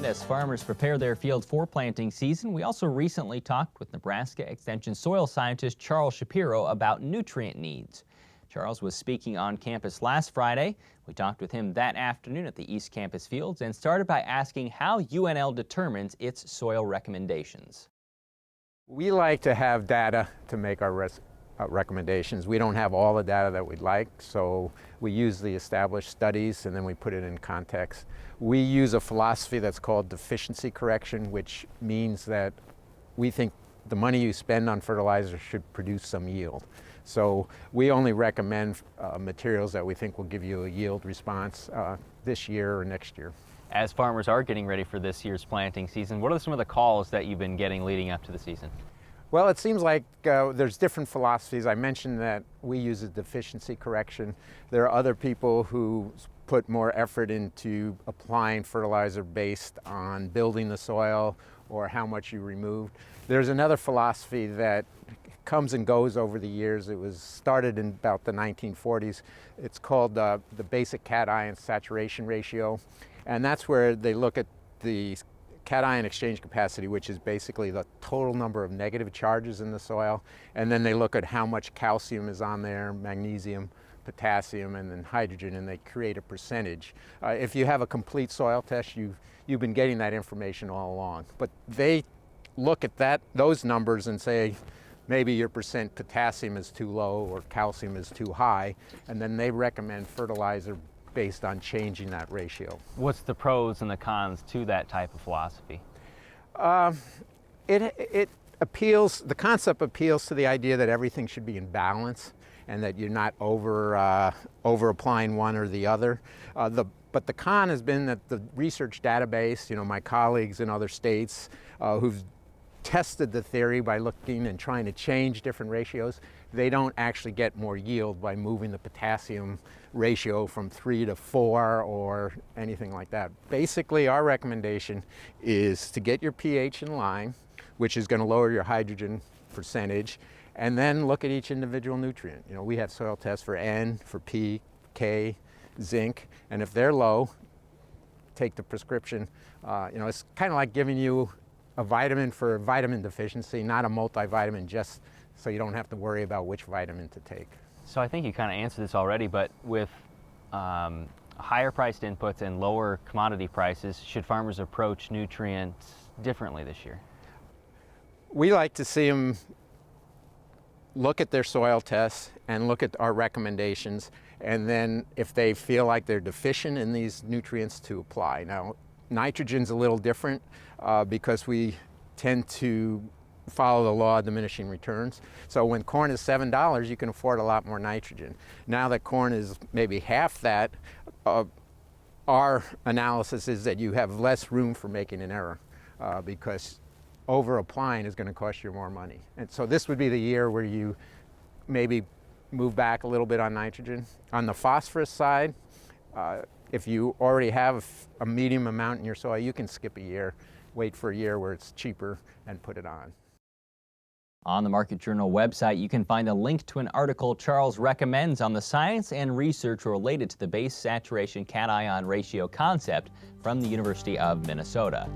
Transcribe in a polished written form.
as farmers prepare their fields for planting season. We also recently talked with Nebraska Extension soil scientist Charles Shapiro about nutrient needs. Charles was speaking on campus last Friday. We talked with him that afternoon at the East Campus Fields and started by asking how UNL determines its soil recommendations. We like to have data to make our recommendations. We don't have all the data that we'd like, so we use the established studies and then we put it in context. We use a philosophy that's called deficiency correction, which means that we think the money you spend on fertilizer should produce some yield. So we only recommend materials that we think will give you a yield response this year or next year. As farmers are getting ready for this year's planting season, what are some of the calls that you've been getting leading up to the season? Well, it seems like there's different philosophies. I mentioned that we use a deficiency correction. There are other people who put more effort into applying fertilizer based on building the soil or how much you removed. There's another philosophy that comes and goes over the years. It was started in about the 1940s. It's called the basic cation saturation ratio. And that's where they look at the cation exchange capacity, which is basically the total number of negative charges in the soil. And then they look at how much calcium is on there, magnesium, potassium, and then hydrogen, and they create a percentage. If you have a complete soil test, you've been getting that information all along. But they look at those numbers and say, maybe your percent potassium is too low or calcium is too high, and then they recommend fertilizer based on changing that ratio. What's the pros and the cons to that type of philosophy? It appeals, the concept appeals to the idea that everything should be in balance and that you're not over applying one or the other. But the con has been that the research database, my colleagues in other states who've tested the theory by looking and trying to change different ratios, they don't actually get more yield by moving the potassium ratio from 3 to 4 or anything like that. Basically, our recommendation is to get your pH in line, which is going to lower your hydrogen percentage, and then look at each individual nutrient. We have soil tests for N, for P, K, zinc, and if they're low, take the prescription. It's kind of like giving you a vitamin for vitamin deficiency, not a multivitamin, just so you don't have to worry about which vitamin to take. So I think you kind of answered this already, but with higher priced inputs and lower commodity prices, should farmers approach nutrients differently this year? We like to see them look at their soil tests and look at our recommendations, and then if they feel like they're deficient in these nutrients, to apply. Now, nitrogen's a little different because we tend to follow the law of diminishing returns. So when corn is $7, you can afford a lot more nitrogen. Now that corn is maybe half that, our analysis is that you have less room for making an error because over applying is going to cost you more money. And so this would be the year where you maybe move back a little bit on nitrogen. On the phosphorus side, if you already have a medium amount in your soil, you can skip a year, wait for a year where it's cheaper, and put it on. On the Market Journal website, you can find a link to an article Charles recommends on the science and research related to the base saturation cation ratio concept from the University of Minnesota.